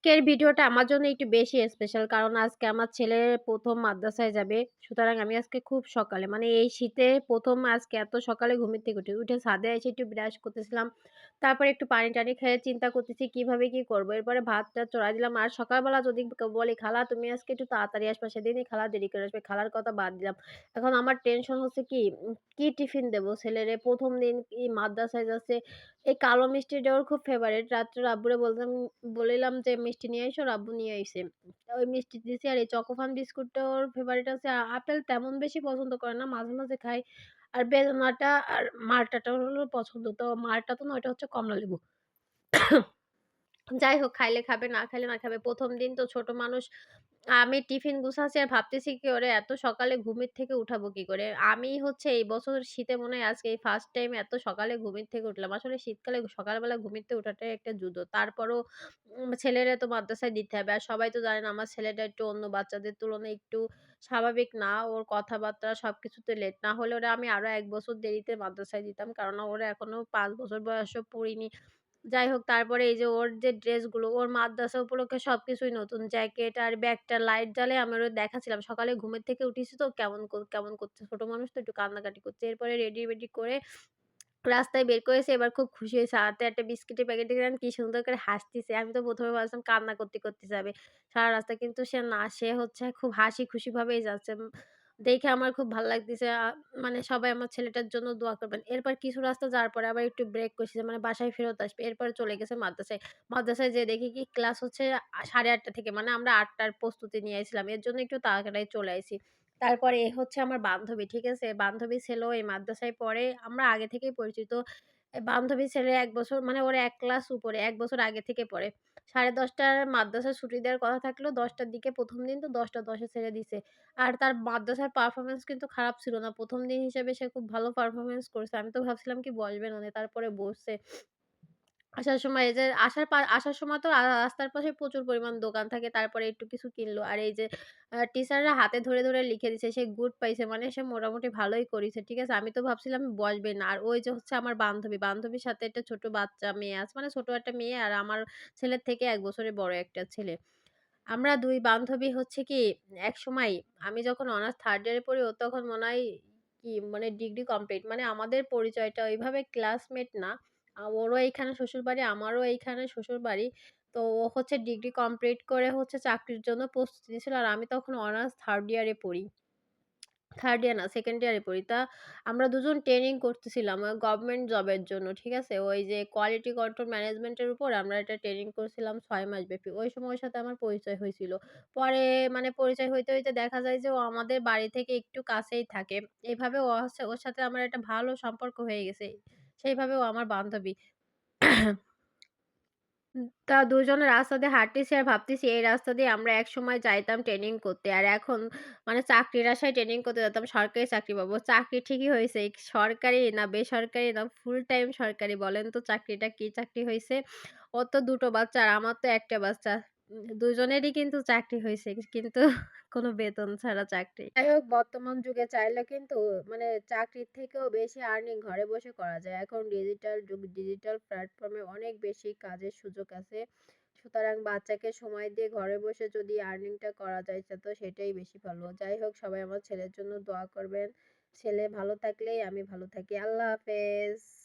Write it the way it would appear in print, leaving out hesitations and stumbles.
আজকের ভিডিওটা আমার জন্য একটু বেশি স্পেশাল। কারণ আজকে আমার ছেলে ১ম মাদ্রাসায় যাবে। সুতরাং আমি আজকে খুব সকালে মানে এই শীতে ১ম আজকে এত সকালে ঘুমের থেকে উঠে ছাদে এসে একটু ব্রাশ করতেছিলাম। তারপরে একটু পানি-টানি খেয়ে চিন্তা করতেছি কিভাবে কি করব। এরপরে ভাত-টাত চড়াই দিলাম। আর সকালবেলা যদি বলি, "খালা তুমি আজকে একটু তাড়াতাড়ি আসবা।" সেদিনই খালা দেরি করে আসবে। খালার কথা বাদ দিলাম। এখন আমার টেনশন হচ্ছে কি টিফিন দেব ছেলেরে? ১ম দিন মাদ্রাসায় যাচ্ছে। এই কালো মিষ্টিটা ওর খুব ফেভারিট। রাত্রে আব্বুরে বলিলাম যে, "মিষ্টি নিয়ে আইসো।" ওর আব্বু নিয়ে আইছে। ওই মিষ্টি দিছি আর এই চকোফান বিস্কুটটা ওর ফেভারিট আছে। আপেল তেমন বেশি পছন্দ করে না। মাঝে, মাঝে খায়। আর বেদানাটা আর মাল্টাটা হলো পছন্দ। তো মাল্টা তো না, ওইটা হচ্ছে কমলালেবু। যাই হোক, খাইলে খাবে, না খাইলে না খাবে। ১ম দিন তো ছোট মানুষ। আমি টিফিন গুছাচ্ছি আর ভাবতেছি কি ওরে এত সকালে ঘুমের থেকে উঠাবো কি করে? আমি হচ্ছে এই বছর শীতে মনে হয় আজকে এই ফার্স্ট টাইম এত সকালে ঘুমের থেকে উঠলাম। আসলে শীতকালে সকালবেলা ঘুমের থেকে ওঠাটাই একটা যুদ্ধ। তারপরও ছেলেরে তো মাদ্রাসায় দিতে হবে। আর সবাই তো জানেন আমার ছেলেটা একটু অন্য বাচ্চাদের তুলনায় একটু স্বাভাবিক না। ওর কথাবার্তা সবকিছুতে লেট। না হলে ওরে আমি আরো ১ বছর দেরিতে মাদ্রাসায় দিতাম। কারণ ওরা এখনো ৫ বছর বয়সও পড়িনি। যাই হোক, তারপরে এই যে ওর যে ড্রেসগুলো, ওর মাদ্রাসা উপলক্ষে সবকিছুই নতুন। জ্যাকেট আর ব্যাগটা লাইট জ্বালিয়ে আমি ওরে দেখাচ্ছিলাম। সকালে ঘুমের থেকে উঠেছি তো কেমন করছে। ছোট মানুষ তো একটু কান্নাকাটি করছে। এরপরে রেডি-মেডি করে রাস্তায় বের করেছে। এবার খুব খুশি হয়েছে। হাতে একটা বিস্কিটের প্যাকেট দেখলাম কি সুন্দর করে হাসতিছে। আমি তো ১ম এ ভাবছিলাম কান্না করতে যাবে সারা রাস্তা। কিন্তু সে না, সে হচ্ছে খুব হাসি খুশি ভাবেই যাচ্ছে। দেখে আমার খুব ভাল লাগতেছে। মানে সবাই আমার ছেলেটার জন্য দোয়া করবেন। এরপর কিছু রাস্তা যাওয়ার পরে আবার একটু ব্রেক করছে যে মানে বাসায় ফেরত আসবে। এরপরে চলে গেছে মাদ্রাসায়। মাদ্রাসায় যেয়ে দেখি কি ক্লাস হচ্ছে 8:30 থেকে। মানে আমরা ৮ টার প্রস্তুতি নিয়ে আইছিলাম। এর জন্য একটু তাড়াতাড়ি চলে আইছি। তারপরে এ হচ্ছে আমার বান্ধবী, ঠিক আছে? বান্ধবীর ছেলেও এই মাদ্রাসায় পড়ে। আমরা আগে থেকেই পরিচিত। বান্ধবীর ছেলে ১ বছর মানে ওর ১ ক্লাস উপরে, ১ বছর আগে থেকে পড়ে। 10:30 টায় মাদ্রাসা ছুটি দেওয়ার কথা থাকলেও ১০ টার দিকে ১ম দিন তো ১০টা ১০ এ ছেড়ে দিছে। আর তার মাদ্রাসার পারফরম্যান্স কিন্তু খারাপ ছিল না। ১ম দিন হিসেবে সে খুব ভালো পারফরম্যান্স করছে। আমি তো ভাবছিলাম কি বসবে না, তারপরে বসছে। আসার সময় এই যে আসার সময় তো রাস্তার পাশে প্রচুর পরিমাণ দোকান থাকে। তারপরে একটু কিছু কিনলো। আর এই যে টিচাররা হাতে ধরে লিখে দিছে। সে গুড পাইছে। মানে সে মোটামুটি ভালোই করেছে। ঠিক আছে? আমি তো ভাবছিলাম বসবে না। আর ওই যে হচ্ছে আমার বান্ধবী। বান্ধবীর সাথে একটা ছোট বাচ্চা মেয়ে আছে। মানে ছোট একটা মেয়ে আর আমার ছেলের থেকে ১ বছরের বড় একটা ছেলে। আমরা ২ বান্ধবী হচ্ছে কি একসময় আমি যখন অনার্স 3rd ইয়ারে পড়ি, ও তখন মনে হয় মানে ডিগ্রি কমপ্লিট। মানে আমাদের পরিচয়টা ওইভাবে ক্লাসমেট না। ওরও এইখানে শ্বশুরবাড়ি, আমারও এইখানে শ্বশুরবাড়ি। তো ও হচ্ছে ডিগ্রি কমপ্লিট করে হচ্ছে চাকরির জন্য প্রস্তুতি নিচ্ছিল। আর আমি তখন অনার্স 3rd ইয়ারে পড়ি। 3rd ইয়ার না, 2nd ইয়ারে পড়ি। আমরা দুজন ট্রেনিং করতেছিলাম গভর্নমেন্ট জবের জন্য। ঠিক আছে? ওই যে কোয়ালিটি কন্ট্রোল ম্যানেজমেন্ট এর উপর আমরা একটা ট্রেনিং করছিলাম ৬ মাস ব্যাপী। ওই সময় ওর সাথে আমার পরিচয় হয়েছিল। পরে মানে পরিচয় হইতে দেখা যায় যে ও আমাদের বাড়ি থেকে একটু কাছেই থাকে। এভাবে ওর সাথে আমার একটা ভালো সম্পর্ক হয়ে গেছে। সেইভাবে ও আমার বান্ধবী। তা দুজনে রাস্তা দিয়ে হাঁটতেছি আর ভাবতেছি এই রাস্তা দিয়ে আমরা একসময় যাইতাম ট্রেনিং করতে। আর এখন মানে চাকরির আশায় ট্রেনিং করতে যেতাম সরকারি চাকরি পাবো। চাকরি ঠিকই হইছে। সরকারি না বেসরকারি না ফুল টাইম সরকারি বলেন তো চাকরিটা কি চাকরি হইছে? ওর তো ২ টো বাচ্চা আর আমার তো ১ টা বাচ্চা। দুজনেরই কিন্তু চাকরি হইছে। কিন্তু কোনো বেতন ছাড়া চাকরি। যাই হোক, বর্তমান যুগে চাইলে কিন্তু মানে চাকরির থেকেও বেশি আর্নিং ঘরে বসে করা যায়। এখন ডিজিটাল যুগ, ডিজিটাল প্ল্যাটফর্মে অনেক বেশি কাজের সুযোগ আছে। সুতরাং বাচ্চাকে সময় দিয়ে ঘরে বসে যদি আর্নিংটা করা যায় তো সেটাই বেশি ভালো। যাই হোক, সবাই আমার ছেলের জন্য দোয়া করবেন। ছেলে ভালো থাকলেই আমি ভালো থাকি। আল্লাহ হাফেজ।